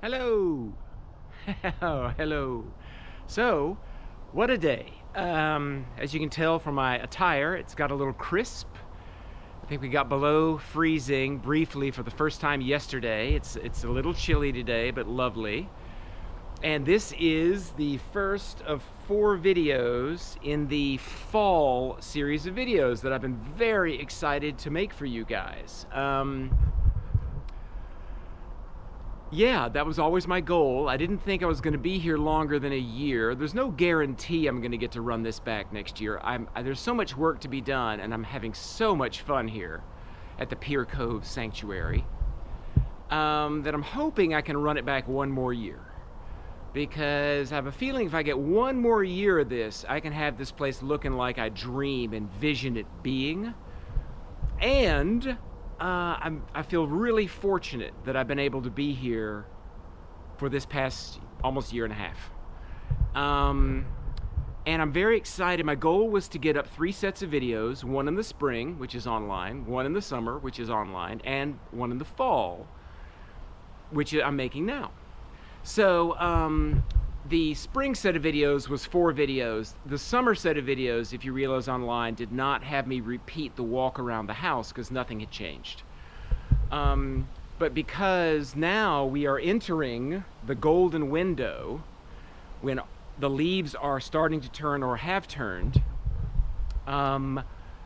Hello. Oh, hello. So, what a day. As you can tell from my attire, it's got a little crisp. I think we got below freezing briefly for the first time yesterday. It's a little chilly today, but lovely. And this is the first of 4 videos in the fall series of videos that I've been very excited to make for you guys. Yeah, that was always my goal. I didn't think I was going to be here longer than a year. There's no guarantee I'm going to get to run this back next year. There's so much work to be done, and I'm having so much fun here at the Pier Cove Sanctuary that I'm hoping I can run it back one more year. Because I have a feeling if I get one more year of this, I can have this place looking like I dream and vision it being. And I feel really fortunate that I've been able to be here for this past almost year and a half. And I'm very excited. My goal was to get up 3 sets of videos, one in the spring, which is online, one in the summer, which is online, and one in the fall, which I'm making now. So the spring set of videos was 4 videos. The summer set of videos, if you realize online, did not have me repeat the walk around the house because nothing had changed. But because now we are entering the golden window when the leaves are starting to turn or have turned, I'm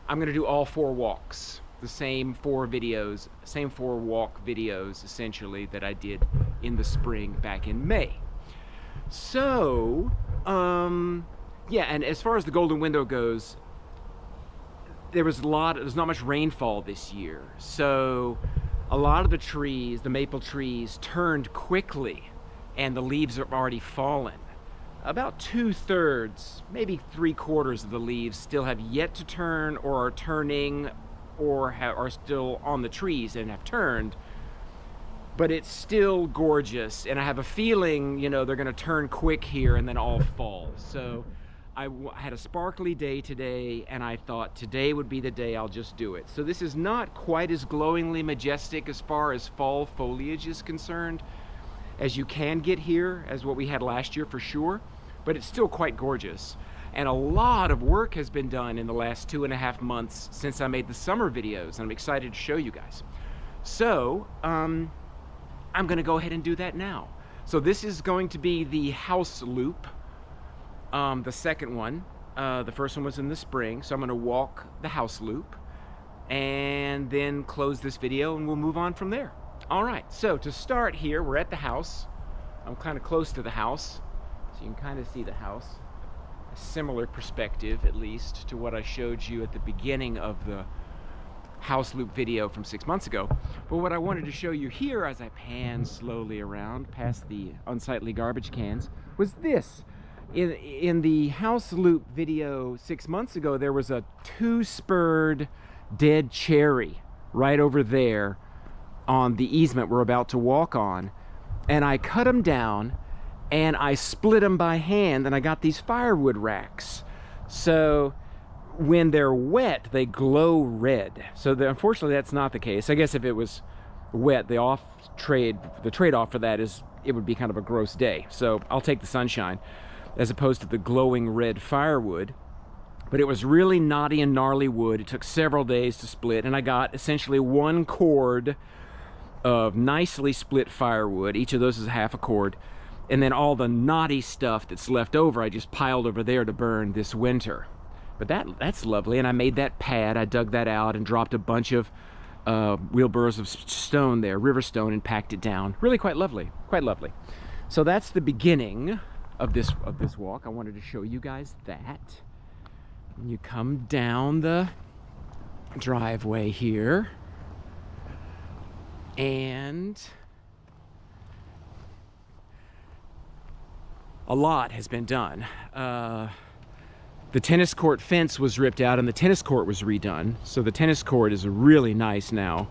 going to do all 4 walks. The same 4 videos, same 4 walk videos essentially that I did in the spring back in May. So, yeah, and as far as the golden window goes, there's not much rainfall this year. So a lot of the trees, the maple trees, turned quickly and the leaves have already fallen. About 2/3, maybe 3/4 of the leaves still have yet to turn or are turning or are still on the trees and have turned. But it's still gorgeous, and I have a feeling, you know, they're going to turn quick here and then all fall. So I had a sparkly day today, and I thought today would be the day I'll just do it. So this is not quite as glowingly majestic as far as fall foliage is concerned as you can get here, as what we had last year for sure, but it's still quite gorgeous. And a lot of work has been done in the last 2.5 months since I made the summer videos, and I'm excited to show you guys. So, I'm going to go ahead and do that now. So this is going to be the house loop, the second one. The first one was in the spring, so I'm going to walk the house loop and then close this video and we'll move on from there. All right, so to start here, we're at the house. I'm kind of close to the house, so you can kind of see the house. A similar perspective, at least, to what I showed you at the beginning of the house loop video from 6 months ago. But what I wanted to show you here as I pan slowly around past the unsightly garbage cans was this. In the house loop video 6 months ago, there was a 2-spurred dead cherry right over there on the easement we're about to walk on, and I cut them down and I split them by hand, and I got these firewood racks. So when they're wet, they glow red. So unfortunately, that's not the case. I guess if it was wet, the trade-off for that is it would be kind of a gross day. So I'll take the sunshine as opposed to the glowing red firewood. But it was really knotty and gnarly wood. It took several days to split, and I got essentially 1 cord of nicely split firewood. Each of those is half a cord. And then all the knotty stuff that's left over, I just piled over there to burn this winter. But that's lovely, and I made that pad. I dug that out and dropped a bunch of wheelbarrows of stone there, river stone, and packed it down. Really quite lovely, quite lovely. So that's the beginning of this walk. I wanted to show you guys that. And you come down the driveway here, and a lot has been done. The tennis court fence was ripped out and the tennis court was redone. So the tennis court is really nice now.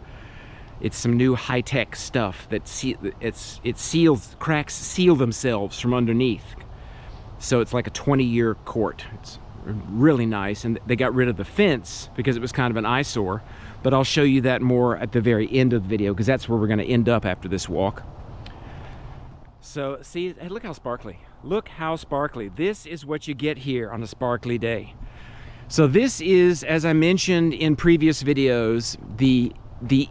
It's some new high-tech stuff that cracks seal themselves from underneath. So it's like a 20-year court. It's really nice, and they got rid of the fence because it was kind of an eyesore. But I'll show you that more at the very end of the video, because that's where we're going to end up after this walk. So see, hey, look how sparkly. Look how sparkly. This is what you get here on a sparkly day. So this is, as I mentioned in previous videos, the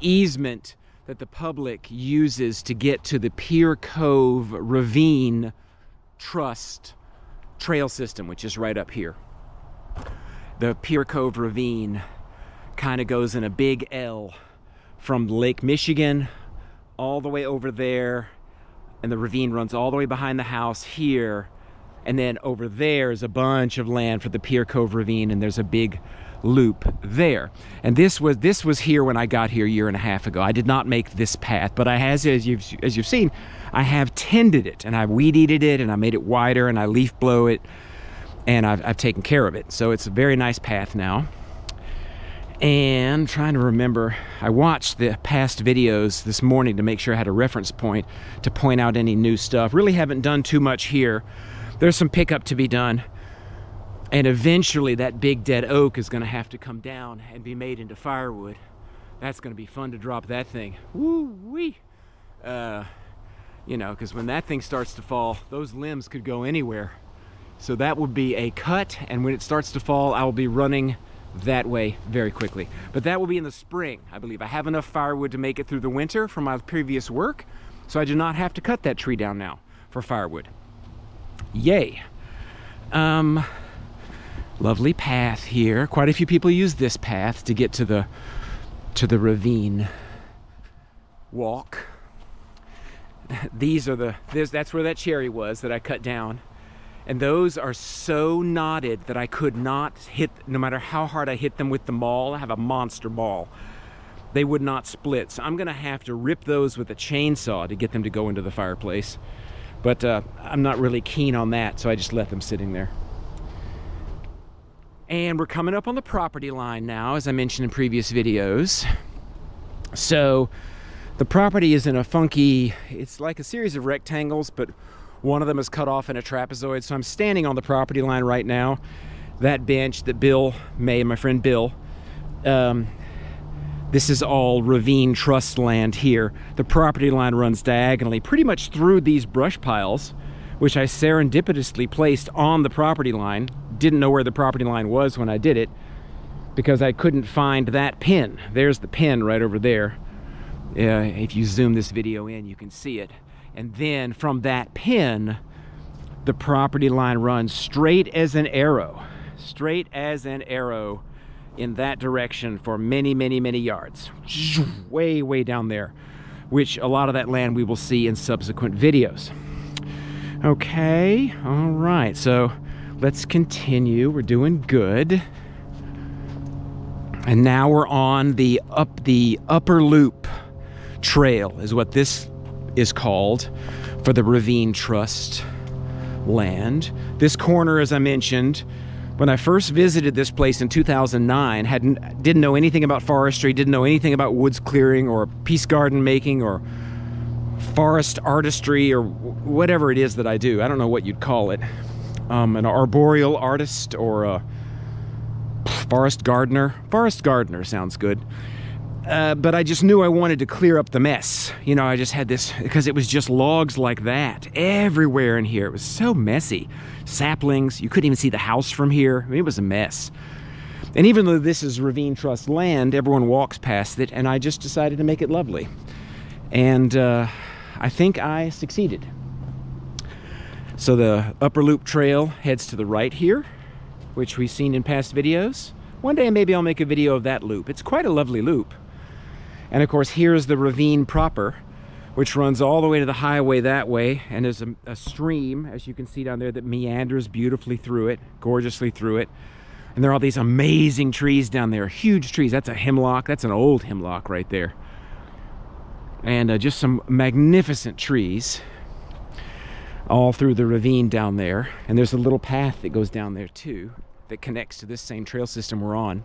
easement that the public uses to get to the Pier Cove Ravine Trust trail system, which is right up here. The Pier Cove Ravine kind of goes in a big L from Lake Michigan all the way over there, and the ravine runs all the way behind the house here, and then over there is a bunch of land for the Pier Cove Ravine, and there's a big loop there. And this was here when I got here a year and a half ago. I did not make this path, but I has, as you've seen, I have tended it, and I weed eated it, and I made it wider, and I leaf blow it, and I've taken care of it. So it's a very nice path now. And I'm trying to remember, I watched the past videos this morning to make sure I had a reference point to point out any new stuff. Really haven't done too much here. There's some pickup to be done. And eventually that big dead oak is gonna have to come down and be made into firewood. That's gonna be fun to drop that thing. Woo-wee! You know, because when that thing starts to fall, those limbs could go anywhere. So that would be a cut, and when it starts to fall, I will be running that way very quickly. But that will be in the spring, I believe. I have enough firewood to make it through the winter from my previous work, so I do not have to cut that tree down now for firewood. Yay. Lovely path here. Quite a few people use this path to get to the ravine walk. That's where that cherry was that I cut down. And those are so knotted that I could not hit, no matter how hard I hit them with the maul. I have a monster maul. They would not split. So I'm gonna have to rip those with a chainsaw to get them to go into the fireplace. But I'm not really keen on that, so I just let them sitting there. And we're coming up on the property line now, as I mentioned in previous videos. So the property is in a funky, it's like a series of rectangles, but one of them is cut off in a trapezoid. So I'm standing on the property line right now. That bench that Bill made, my friend Bill, this is all ravine trust land here. The property line runs diagonally pretty much through these brush piles, which I serendipitously placed on the property line. Didn't know where the property line was when I did it because I couldn't find that pin. There's the pin right over there. If you zoom this video in, you can see it. And then from that pin, the property line runs straight as an arrow in that direction for many, many, many yards. Way, way down there, which a lot of that land we will see in subsequent videos. Okay, all right, so let's continue. We're doing good. And now we're on the upper loop trail is what this is called for the Ravine Trust land. This corner, as I mentioned, when I first visited this place in 2009, didn't know anything about forestry, didn't know anything about woods clearing or peace garden making or forest artistry or whatever it is that I do. I don't know what you'd call it. An arboreal artist or a forest gardener. Forest gardener sounds good. But I just knew I wanted to clear up the mess. You know, I just had this, because it was just logs like that everywhere in here. It was so messy. Saplings, you couldn't even see the house from here. I mean, it was a mess. And even though this is Ravine Trust land, everyone walks past it, and I just decided to make it lovely. And I think I succeeded. So the upper loop trail heads to the right here, which we've seen in past videos. One day maybe I'll make a video of that loop. It's quite a lovely loop. And of course, here's the ravine proper, which runs all the way to the highway that way. And there's a stream, as you can see down there, that meanders beautifully through it, gorgeously through it. And there are all these amazing trees down there, huge trees. That's a hemlock, that's an old hemlock right there. And just some magnificent trees all through the ravine down there. And there's a little path that goes down there too, that connects to this same trail system we're on.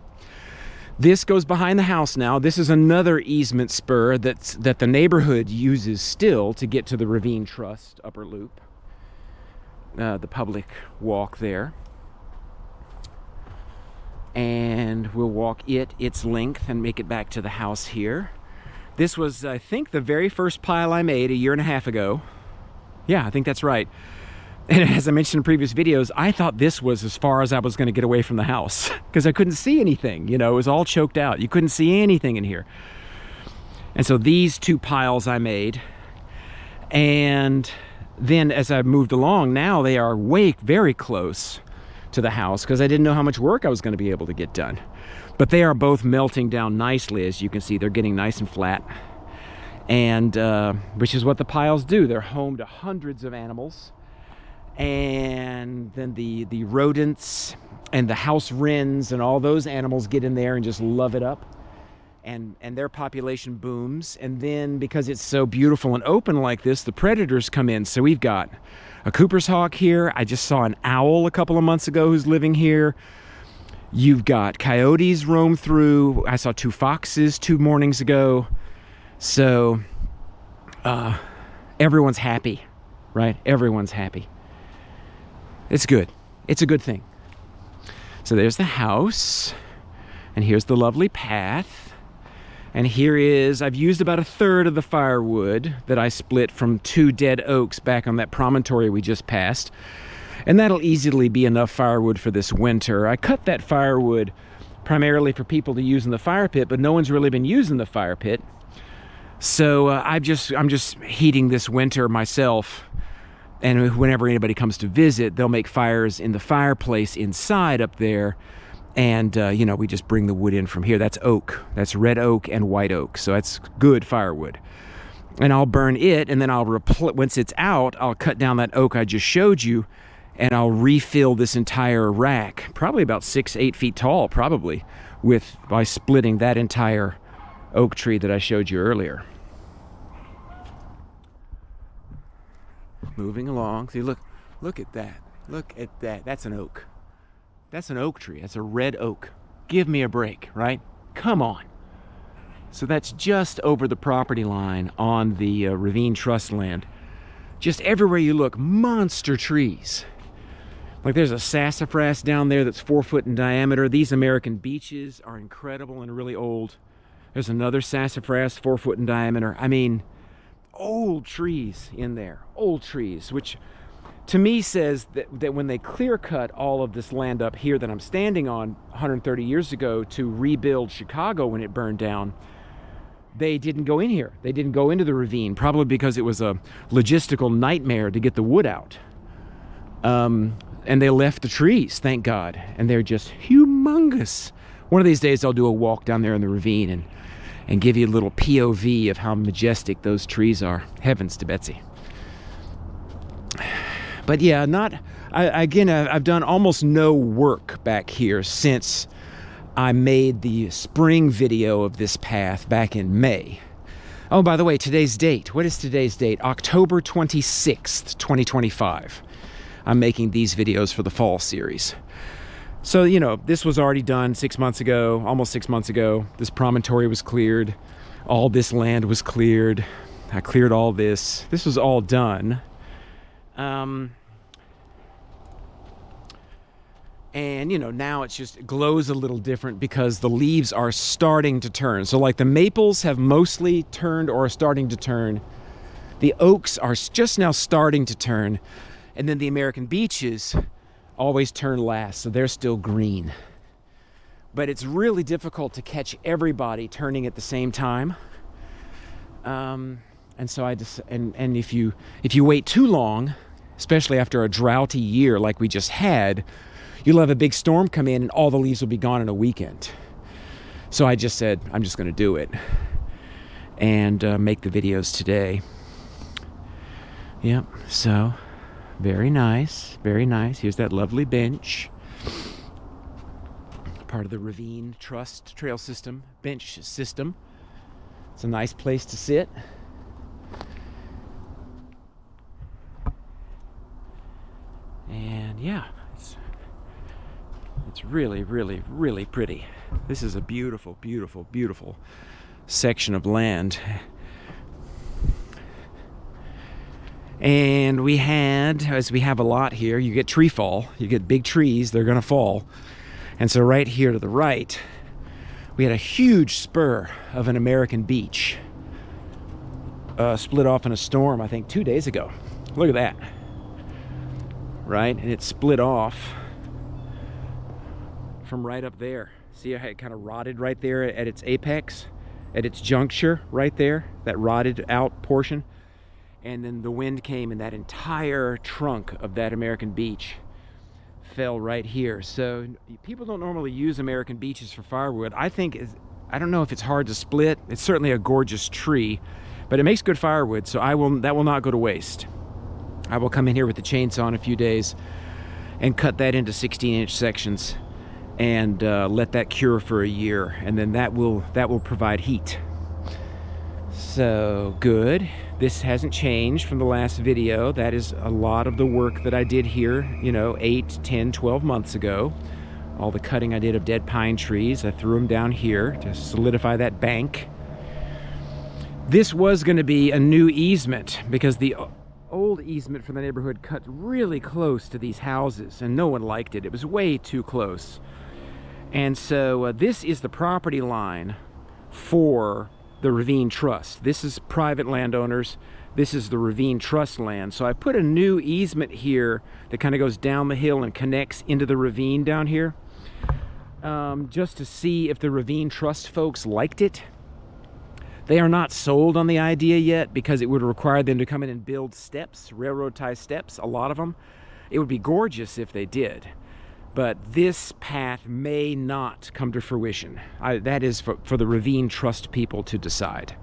This goes behind the house now. This is another easement spur that the neighborhood uses still to get to the Ravine Trust upper loop. The public walk there. And we'll walk its length and make it back to the house here. This was, I think, the very first pile I made a year and a half ago. Yeah, I think that's right. And as I mentioned in previous videos, I thought this was as far as I was going to get away from the house because I couldn't see anything. You know, it was all choked out. You couldn't see anything in here. And so these two piles I made. And then as I moved along, now they are very close to the house because I didn't know how much work I was going to be able to get done. But they are both melting down nicely. As you can see, they're getting nice and flat. And which is what the piles do. They're home to hundreds of animals. And then the rodents and the house wrens and all those animals get in there and just love it up. And their population booms. And then because it's so beautiful and open like this, the predators come in. So we've got a Cooper's hawk here. I just saw an owl a couple of months ago who's living here. You've got coyotes roam through. I saw 2 foxes 2 mornings ago. So everyone's happy, right? Everyone's happy. It's good. It's a good thing. So there's the house, and here's the lovely path. And here is, I've used about 1/3 of the firewood that I split from 2 dead oaks back on that promontory we just passed. And that'll easily be enough firewood for this winter. I cut that firewood primarily for people to use in the fire pit, but no one's really been using the fire pit. So I'm just heating this winter myself. And whenever anybody comes to visit, they'll make fires in the fireplace inside up there. And, you know, we just bring the wood in from here. That's oak. That's red oak and white oak. So that's good firewood. And I'll burn it, and then once it's out, I'll cut down that oak I just showed you, and I'll refill this entire rack, probably about 6-8 feet tall, probably, by splitting that entire oak tree that I showed you earlier. Moving along. See, look at that. Look at that. That's an oak. That's an oak tree. That's a red oak. Give me a break, right? Come on. So that's just over the property line on the Ravine Trust land. Just everywhere you look, monster trees. Like there's a sassafras down there that's 4 foot in diameter. These American beeches are incredible and really old. There's another sassafras 4 foot in diameter. I mean, old trees in there, old trees, which to me says that when they clear cut all of this land up here that I'm standing on 130 years ago to rebuild Chicago when it burned down, they didn't go in here. They didn't go into the ravine, probably because it was a logistical nightmare to get the wood out. And they left the trees, thank God, and they're just humongous. One of these days I'll do a walk down there in the ravine and give you a little POV of how majestic those trees are. Heavens to Betsy. But yeah, I've done almost no work back here since I made the spring video of this path back in May. Oh, by the way, today's date. What is today's date? October 26th, 2025. I'm making these videos for the fall series. So, you know, this was already done 6 months ago, almost 6 months ago. This promontory was cleared. All this land was cleared. I cleared all this. This was all done. And, you know, now it just glows a little different because the leaves are starting to turn. So, like, the maples have mostly turned or are starting to turn. The oaks are just now starting to turn. And then the American beeches always turn last, so they're still green. But it's really difficult to catch everybody turning at the same time. And so and if you wait too long, especially after a droughty year like we just had, you'll have a big storm come in and all the leaves will be gone in a weekend. So I just said, I'm just going to do it and make the videos today. Yep, so very nice, very nice. Here's that lovely bench. Part of the Ravine Trust Trail System, bench system. It's a nice place to sit. And yeah, it's really, really, really pretty. This is a beautiful, beautiful, beautiful section of land. And we had, as we have a lot here, you get tree fall. You get big trees, they're going to fall. And so right here to the right, we had a huge spur of an American beech split off in a storm, I think 2 days ago. Look at that. Right? And it split off from right up there. See how it kind of rotted right there at its apex, at its juncture right there, that rotted out portion. And then the wind came and that entire trunk of that American beech fell right here. So people don't normally use American beeches for firewood. I don't know if it's hard to split. It's certainly a gorgeous tree, but it makes good firewood, so that will not go to waste. I will come in here with the chainsaw in a few days and cut that into 16-inch sections and let that cure for a year, and then that will provide heat. So good. This hasn't changed from the last video. That is a lot of the work that I did here, you know, 8, 10, 12 months ago. All the cutting I did of dead pine trees, I threw them down here to solidify that bank. This was going to be a new easement because the old easement for the neighborhood cut really close to these houses, and no one liked it. It was way too close. And so this is the property line for the Ravine Trust. This is private landowners. This is the Ravine Trust land. So I put a new easement here that kind of goes down the hill and connects into the ravine down here, just to see if the Ravine Trust folks liked it. They are not sold on the idea yet because it would require them to come in and build steps, railroad tie steps, a lot of them. It would be gorgeous if they did. But this path may not come to fruition. That is for the Ravine Trust people to decide.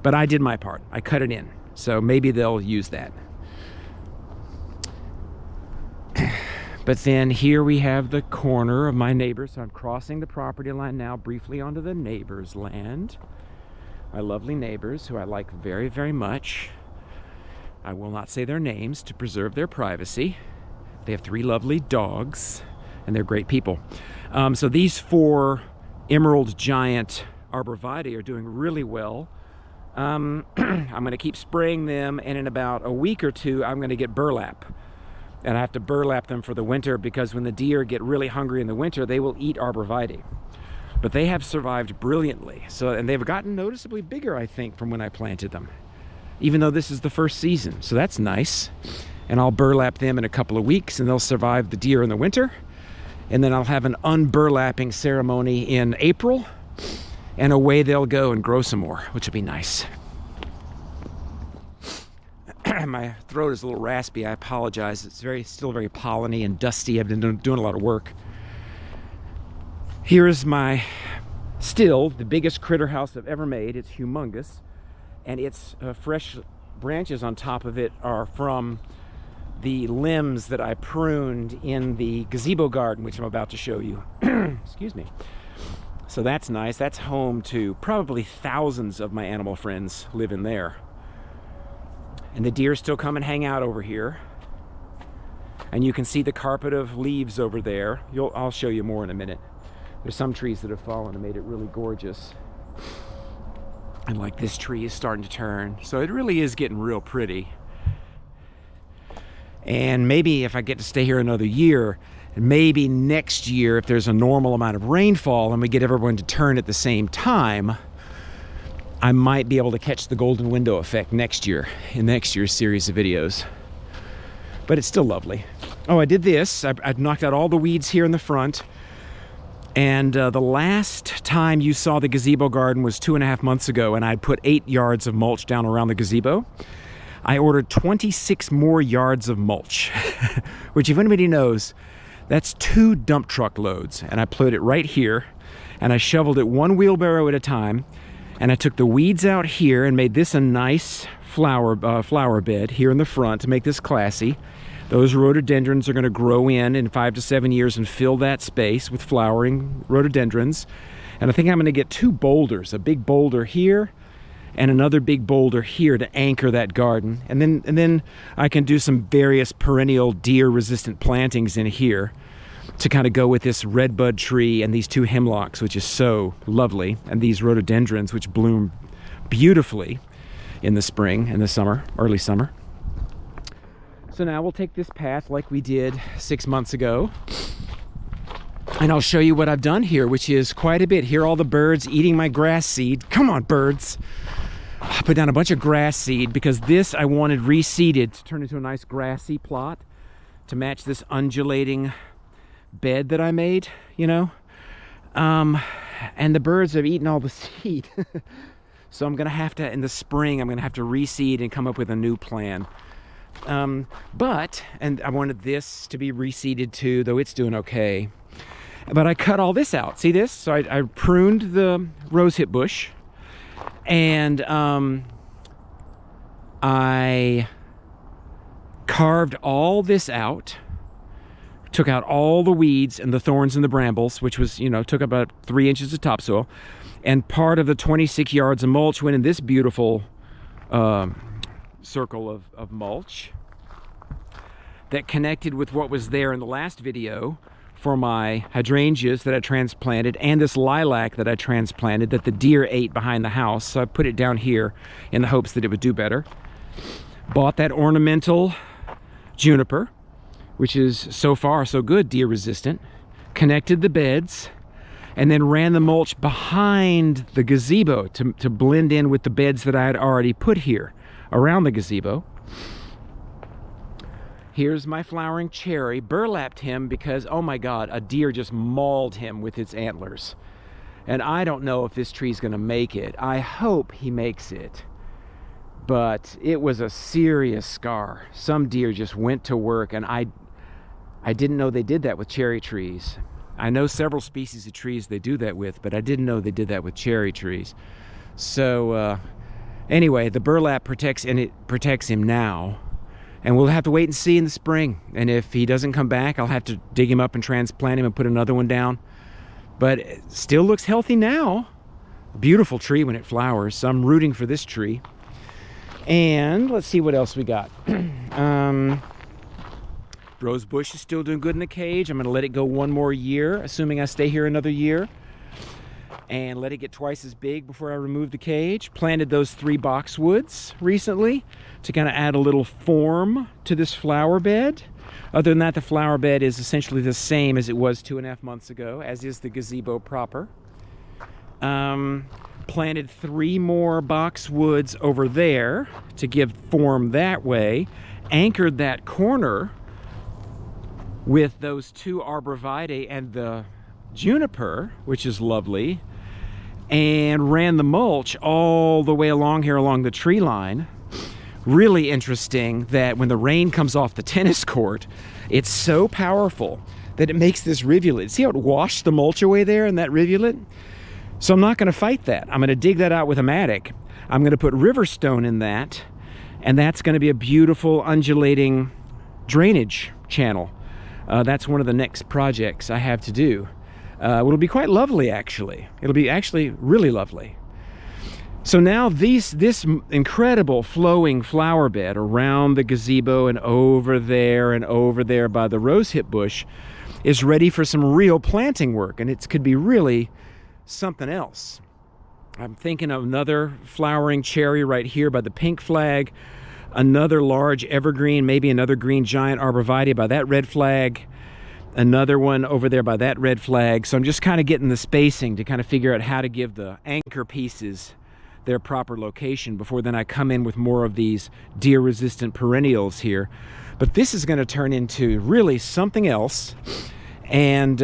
But I did my part. I cut it in. So maybe they'll use that. But then here we have the corner of my neighbor. So I'm crossing the property line now briefly onto the neighbor's land. My lovely neighbors, who I like very, very much. I will not say their names to preserve their privacy. They have 3 lovely dogs, and they're great people. So these 4 emerald giant arborvitae are doing really well. I'm going to keep spraying them, and in about a week or 2, I'm going to get burlap. And I have to burlap them for the winter because when the deer get really hungry in the winter, they will eat arborvitae. But they have survived brilliantly. And they've gotten noticeably bigger, I think, from when I planted them, even though this is the first season. So that's nice. And I'll burlap them in a couple of weeks, and they'll survive the deer in the winter. And then I'll have an unburlapping ceremony in April, and away they'll go and grow some more, which will be nice. My throat is a little raspy. I apologize. It's still very polleny and dusty. I've been doing a lot of work. Here is still the biggest critter house I've ever made. It's humongous, and its fresh branches on top of it are from the limbs that I pruned in the gazebo garden, which I'm about to show you. Excuse me. So that's nice. That's home to probably thousands of my animal friends live in there. And the deer still come and hang out over here. And you can see the carpet of leaves over there. I'll show you more in a minute. There's some trees that have fallen and made it really gorgeous. And like this tree is starting to turn. So it really is getting real pretty. And maybe if I get to stay here another year, maybe next year, if there's a normal amount of rainfall and we get everyone to turn at the same time, I might be able to catch the golden window effect next year, in next year's series of videos. But it's still lovely. Oh, I did this. I've knocked out all the weeds here in the front. And the last time you saw the gazebo garden was 2.5 months ago, and I'd put 8 yards of mulch down around the gazebo. I ordered 26 more yards of mulch, which if anybody knows, that's 2 dump truck loads. And I put it right here, and I shoveled it 1 wheelbarrow at a time, and I took the weeds out here and made this a nice flower bed here in the front to make this classy. Those rhododendrons are going to grow in 5 to 7 years and fill that space with flowering rhododendrons. And I think I'm going to get 2 boulders, a big boulder here and another big boulder here to anchor that garden. And then I can do some various perennial deer-resistant plantings in here to kind of go with this redbud tree and these 2 hemlocks, which is so lovely, and these rhododendrons, which bloom beautifully in the spring and the summer, early summer. So now we'll take this path like we did 6 months ago, and I'll show you what I've done here, which is quite a bit. Here are all the birds eating my grass seed. Come on, birds. put down a bunch of grass seed because this I wanted reseeded to turn into a nice grassy plot to match this undulating bed that I made, you know. And the birds have eaten all the seed. So I'm gonna have to, in the spring, I'm gonna have to reseed and come up with a new plan. And I wanted this to be reseeded too, though it's doing okay. But I cut all this out. See this? So I pruned the rosehip bush, and I carved all this out, took out all the weeds and the thorns and the brambles, which was, you know, took about 3 inches of topsoil, and part of the 26 yards of mulch went in this beautiful circle of mulch that connected with what was there in the last video for my hydrangeas that I transplanted, and this lilac that I transplanted that the deer ate behind the house. So I put it down here in the hopes that it would do better. Bought that ornamental juniper, which is so far so good, deer resistant. Connected the beds, and then ran the mulch behind the gazebo to blend in with the beds that I had already put here around the gazebo. Here's my flowering cherry. Burlapped him because, oh my God, a deer just mauled him with its antlers. And I don't know if this tree's gonna make it. I hope he makes it. But it was a serious scar. Some deer just went to work, and I didn't know they did that with cherry trees. I know several species of trees they do that with, but I didn't know they did that with cherry trees. So anyway, the burlap protects, and it protects him now. And we'll have to wait and see in the spring. And if he doesn't come back, I'll have to dig him up and transplant him and put another one down. But it still looks healthy now. Beautiful tree when it flowers. So I'm rooting for this tree. And let's see what else we got. Rose bush is still doing good in the cage. I'm going to let it go one more year, assuming I stay here another year, and let it get twice as big before I remove the cage. Planted those 3 boxwoods recently to kind of add a little form to this flower bed. Other than that, the flower bed is essentially the same as it was 2.5 months ago, as is the gazebo proper. Planted 3 more boxwoods over there to give form that way. Anchored that corner with those 2 arborvitae and the juniper, which is lovely, and ran the mulch all the way along here along the tree line. Really interesting that when the rain comes off the tennis court, it's so powerful that it makes this rivulet. See how it washed the mulch away there in that rivulet? So I'm not going to fight that. I'm going to dig that out with a mattock. I'm going to put river stone in that, and that's going to be a beautiful undulating drainage channel. That's one of the next projects I have to do. It'll be quite lovely, actually. It'll be actually really lovely. So now this incredible flowing flower bed around the gazebo and over there by the rosehip bush is ready for some real planting work, and it could be really something else. I'm thinking of another flowering cherry right here by the pink flag, another large evergreen, maybe another green giant arborvitae by that red flag, another one over there by that red flag. So I'm just kind of getting the spacing to kind of figure out how to give the anchor pieces their proper location before then I come in with more of these deer resistant perennials here. But this is going to turn into really something else, and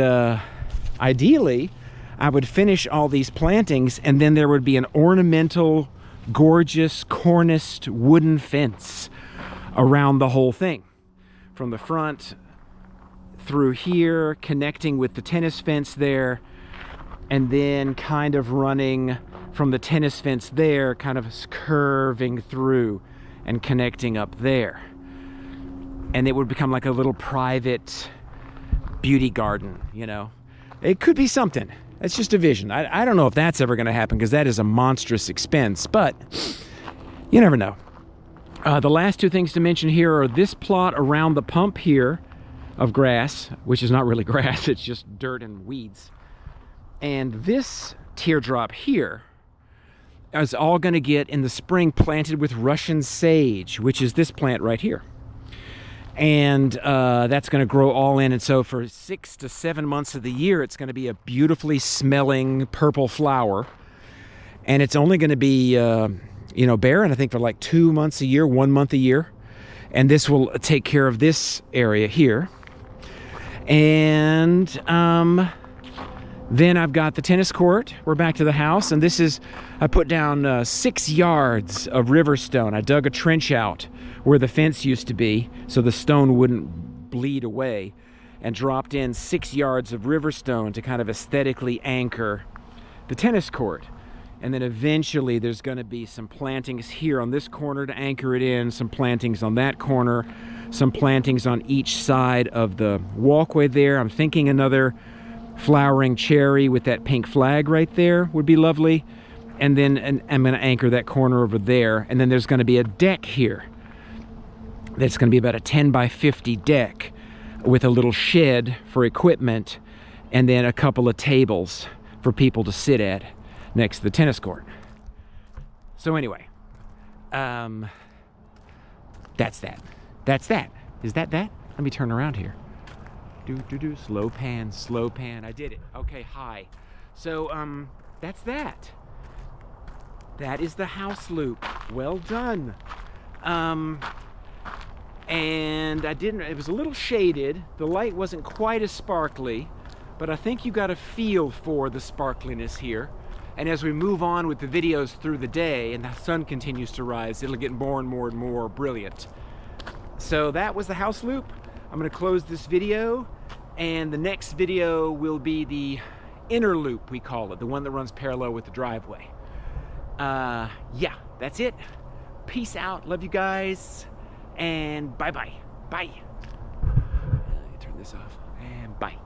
ideally I would finish all these plantings, and then there would be an ornamental, gorgeous, corniced wooden fence around the whole thing. From the front through here, connecting with the tennis fence there, and then kind of running from the tennis fence there, kind of curving through and connecting up there. And it would become like a little private beauty garden, you know. It could be something. It's just a vision. I don't know if that's ever going to happen, because that is a monstrous expense, but you never know. The last 2 things to mention here are this plot around the pump here of grass, which is not really grass, it's just dirt and weeds. And this teardrop here is all going to get in the spring planted with Russian sage, which is this plant right here. And that's going to grow all in, and so for 6 to 7 months of the year it's going to be a beautifully smelling purple flower, and it's only going to be you know, barren, I think for like 2 months a year, 1 month a year. And this will take care of this area here. And then I've got the tennis court. We're back to the house, and this is, I put down 6 yards of river stone. I dug a trench out where the fence used to be so the stone wouldn't bleed away, and dropped in 6 yards of river stone to kind of aesthetically anchor the tennis court. And then eventually there's going to be some plantings here on this corner to anchor it in, some plantings on that corner, some plantings on each side of the walkway there. I'm thinking another flowering cherry with that pink flag right there would be lovely. And then I'm going to anchor that corner over there. And then there's going to be a deck here that's going to be about a 10 by 50 deck with a little shed for equipment, and then a couple of tables for people to sit at next to the tennis court. So anyway, that's that. That's that. Is that that? Let me turn around here. Slow pan, slow pan. I did it. Okay, hi. So, that's that. That is the house loop. Well done. And it was a little shaded. The light wasn't quite as sparkly, but I think you got a feel for the sparkliness here. And as we move on with the videos through the day and the sun continues to rise, it'll get more and more and more brilliant. So that was the house loop. I'm going to close this video, and the next video will be the inner loop, we call it, the one that runs parallel with the driveway. Yeah, that's it. Peace out. Love you guys. And bye-bye. Bye. Turn this off. And bye.